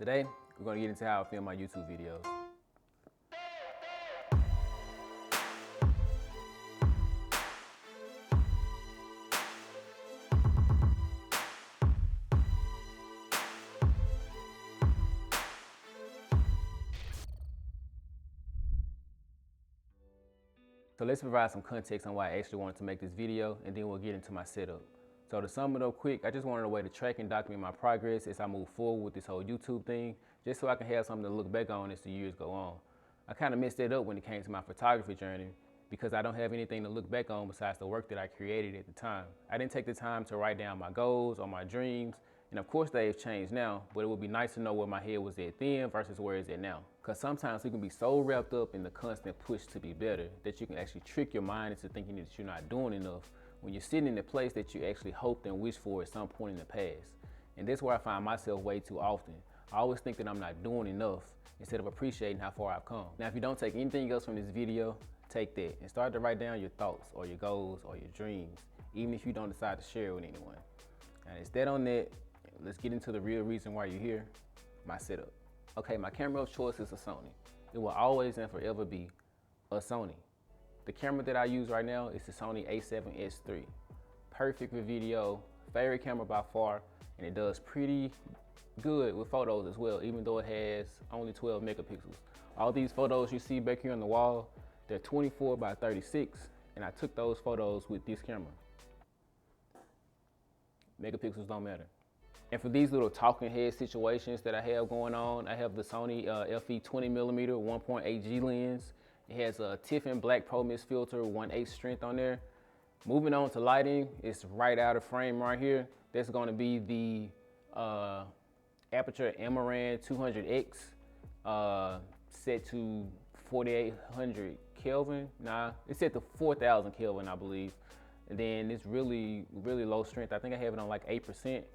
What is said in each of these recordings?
Today, we're gonna get into how I film my YouTube videos. So let's provide some context on why I actually wanted to make this video, and then we'll get into my setup. So to sum it up quick, I just wanted a way to track and document my progress as I move forward with this whole YouTube thing, just so I can have something to look back on as the years go on. I kind of messed that up when it came to my photography journey because I don't have anything to look back on besides the work that I created at the time. I didn't take the time to write down my goals or my dreams, and of course they've changed now, but it would be nice to know where my head was at then versus where it's at now. Because sometimes we can be so wrapped up in the constant push to be better that you can actually trick your mind into thinking that you're not doing enough when you're sitting in the place that you actually hoped and wished for at some point in the past. And that's where I find myself way too often. I always think that I'm not doing enough instead of appreciating how far I've come. Now, if you don't take anything else from this video, take that and start to write down your thoughts or your goals or your dreams, even if you don't decide to share it with anyone. And instead on that, let's get into the real reason why you're here, my setup. Okay, my camera of choice is a Sony. It will always and forever be a Sony. The camera that I use right now is the Sony a7S III. Perfect for video, favorite camera by far, and it does pretty good with photos as well, even though it has only 12 megapixels. All these photos you see back here on the wall, they're 24 by 36, and I took those photos with this camera. Megapixels don't matter. And for these little talking head situations that I have going on, I have the Sony FE 20mm 1.8G lens. It has a Tiffin Black Pro Mist filter, 1/8 strength on there. Moving on to lighting, it's right out of frame right here. That's gonna be the Aputure Amaran 200X, set to 4800 Kelvin. Nah, it's set to 4000 Kelvin, I believe. And then it's really low strength. I think I have it on like 8%.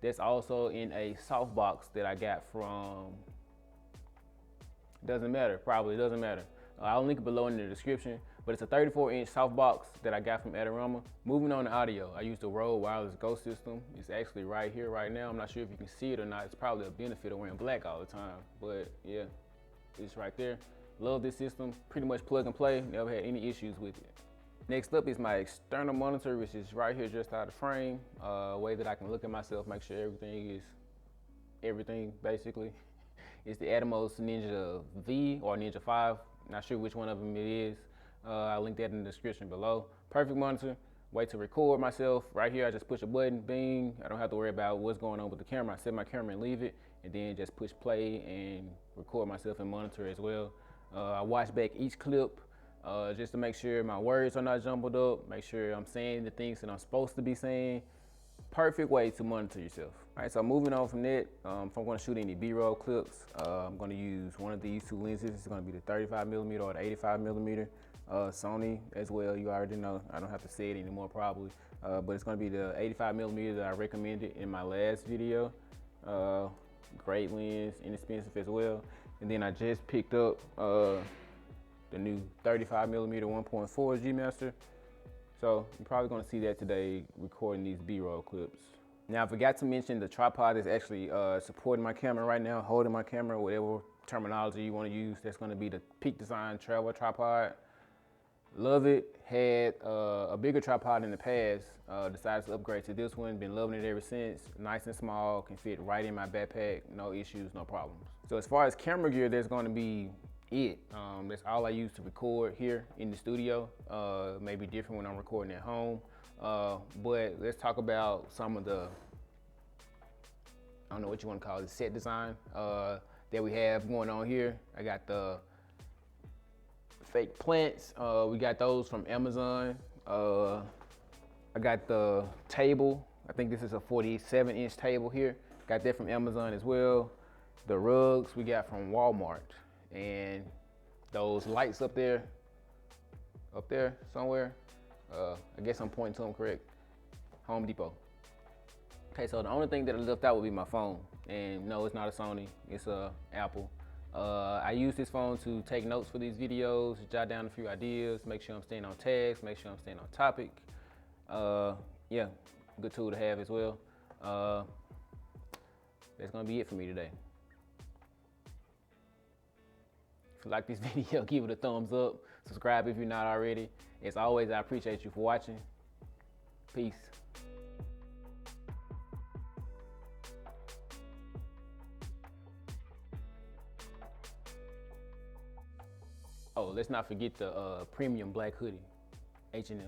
That's also in a softbox that I got from, doesn't matter, probably doesn't matter. I'll link it below in the description, but it's a 34-inch softbox that I got from Adorama. Moving on to audio, I use the Rode Wireless Go system. It's actually right here, right now. I'm not sure if you can see it or not. It's probably a benefit of wearing black all the time, but yeah, it's right there. Love this system, pretty much plug and play. Never had any issues with it. Next up is my external monitor, which is right here just out of frame. A way that I can look at myself, make sure everything is everything, basically. It's the Atomos Ninja V or Ninja 5. Not sure which one of them it is. I'll link that in the description below. Perfect monitor, way to record myself. Right here, I just push a button, bing. I don't have to worry about what's going on with the camera. I set my camera and leave it, and then just push play and record myself and monitor as well. I watch back each clip just to make sure my words are not jumbled up, make sure I'm saying the things that I'm supposed to be saying. Perfect way to monitor yourself. All right, so moving on from that, if I'm gonna shoot any B-roll clips, I'm gonna use one of these two lenses. It's gonna be the 35mm or the 85mm. Sony as well, you already know. I don't have to say it anymore probably, but it's gonna be the 85mm that I recommended in my last video. Great lens, inexpensive as well. And then I just picked up the new 35mm 1.4 G Master. So you're probably gonna see that today recording these B-roll clips. Now I forgot to mention the tripod is actually supporting my camera right now, holding my camera, whatever terminology you wanna use. That's gonna be the Peak Design Travel Tripod. Love it, had a bigger tripod in the past, decided to upgrade to this one, been loving it ever since. Nice and small, can fit right in my backpack, no issues, no problems. So as far as camera gear, there's gonna be it. That's all I use to record here in the studio. Maybe different when I'm recording at home. But let's talk about some of the, I don't know what you want to call it, set design that we have going on here. I got the fake plants. We got those from Amazon. I got the table. I think this is a 47-inch table here. Got that from Amazon as well. The rugs we got from Walmart. And those lights up there somewhere, I guess I'm pointing to them correct, Home Depot. Okay, so the only thing that I left out would be my phone. And no, it's not a Sony, it's a Apple. I use this phone to take notes for these videos, jot down a few ideas, make sure I'm staying on task, make sure I'm staying on topic. Yeah, good tool to have as well. That's gonna be it for me today. like this video, give it a thumbs up, subscribe if you're not already. As always, I appreciate you for watching. Peace. Oh, let's not forget the premium black hoodie, H&M.